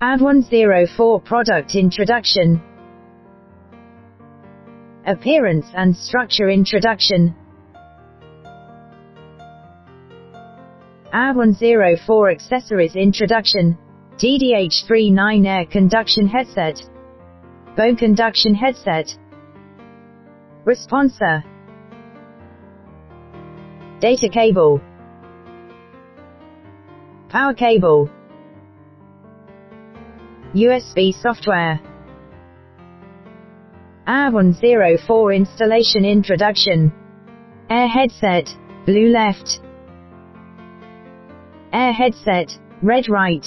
AD104 Product Introduction. Appearance and Structure Introduction. AD104 Accessories Introduction. DDH39 Air Conduction Headset. Bone Conduction Headset. Responsor. Data Cable. Power Cable. USB Software. AD104 Installation Introduction. Air Headset, blue left. Air Headset, red right.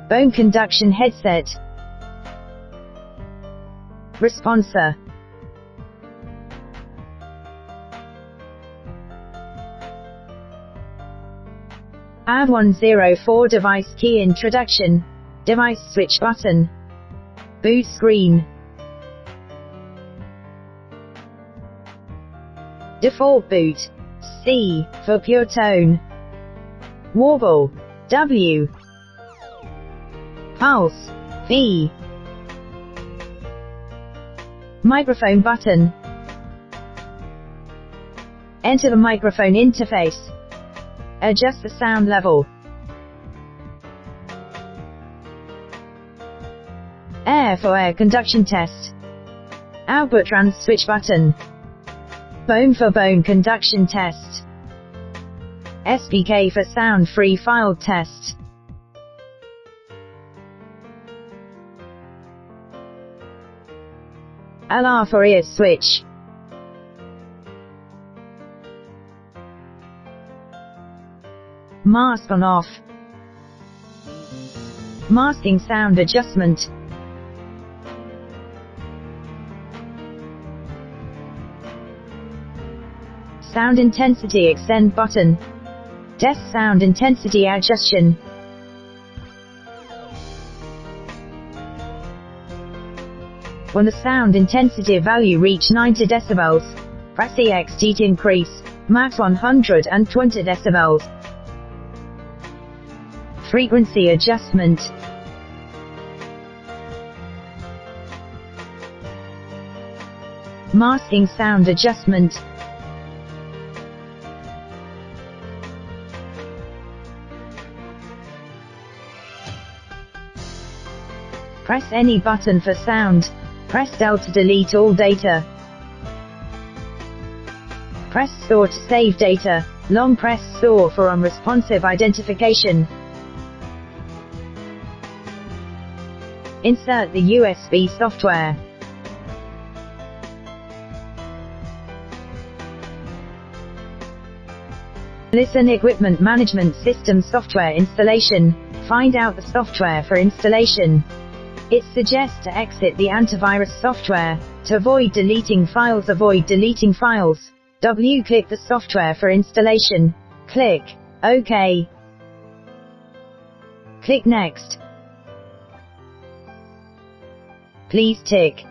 Bone Conduction Headset. Responsor. AD104 Device Key Introduction. Device Switch Button. Boot Screen. Default Boot. C, for Pure Tone. Warble. W. Pulse. V. Microphone Button. Enter the microphone interface. Adjust the sound level. Air for air conduction test. Output trans switch button. Bone for bone conduction test. SPK for sound free file test. LR for ear switch. Mask on off. Masking sound adjustment. Sound intensity extend button. Test sound intensity adjustment. When the sound intensity value reach 90 decibels, press EXT to increase, max 120 decibels. Frequency adjustment. Masking sound adjustment. Press any button for sound. Press Del to delete all data. Press Store to save data. Long press Store for unresponsive identification. Insert the USB software. Listen Equipment Management System Software Installation. Find out the software for installation. It suggests to exit the antivirus software. To avoid deleting files, avoid deleting files. W. Click the software for installation. Click OK. Click Next. Please tick.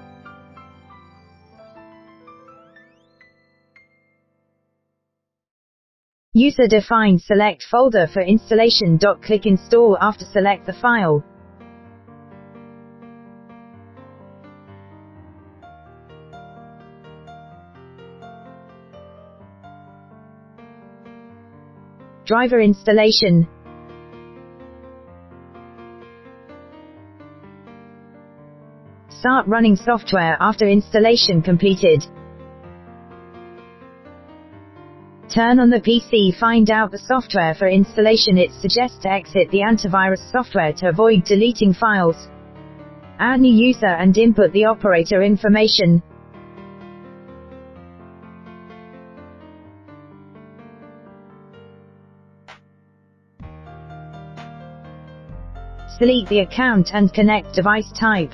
User-defined select folder for installation. Click Install after select the file. Driver installation. Start running software after installation completed. Turn on the PC. Find out the software for installation. It suggests to exit the antivirus software to avoid deleting files. Add new user and input the operator information. Select the account and connect device type.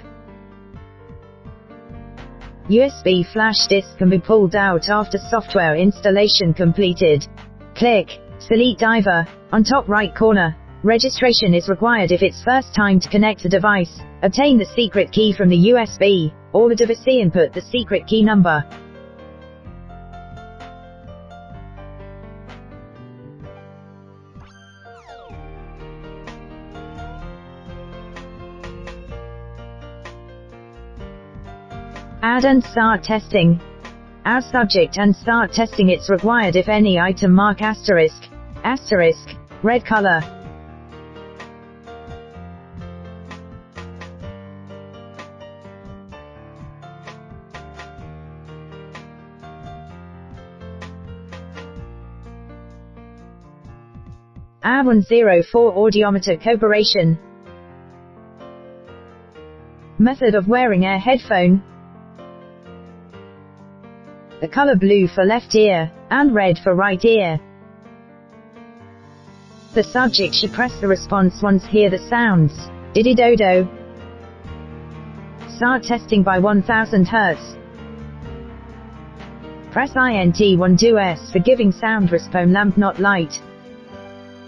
USB flash disk can be pulled out after software installation completed. Click Select Diver on top right corner. Registration is required if it's first time to connect a device. Obtain the secret key from the USB, or the device. Input the secret key number. Add and start testing. Add subject and start testing. It's required if any item mark asterisk, red color. AD104 Audiometer Cooperation. Method of wearing a headphone. The color blue for left ear, and red for right ear. The subject should press the response once hear the sounds. Diddy-do-do. Start testing by 1000 Hz. Press INT1 for giving sound response lamp not light.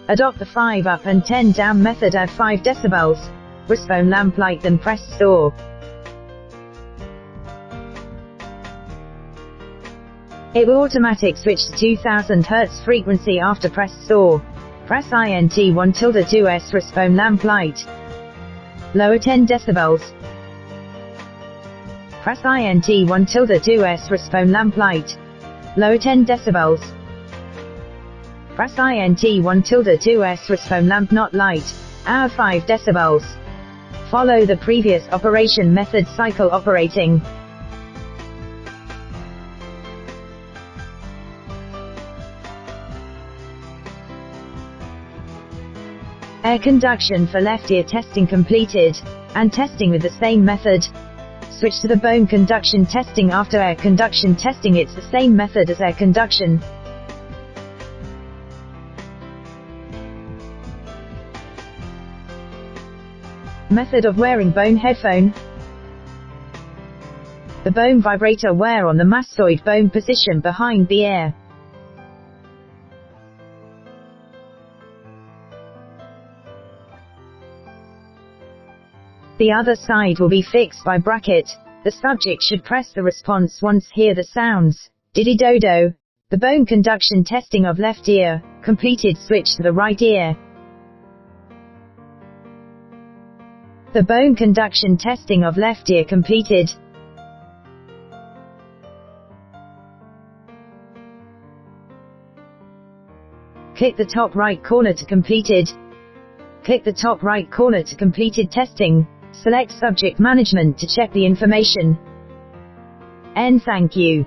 Adopt the 5 up and 10 down method at 5 decibels. Response lamp light, then press store. It will automatic switch to 2000 Hz frequency after press store. Press INT1 response lamp light. Lower 10 decibels. Press INT1 response lamp light. Lower 10 decibels. Press INT1 response lamp not light. Hour 5 decibels. Follow the previous operation method cycle operating. Air conduction for left ear testing completed, and testing with the same method. Switch to the bone conduction testing. After air conduction testing, it's the same method as air conduction. Method of wearing bone headphone. The bone vibrator wear on the mastoid bone position behind the ear. The other side will be fixed by bracket. The subject should press the response once hear the sounds. Diddy-do-do. The bone conduction testing of left ear completed. Switch to the right ear. The bone conduction testing of left ear completed. Click the top right corner to completed. Click the top right corner to completed testing. Select subject management to check the information. Thank you.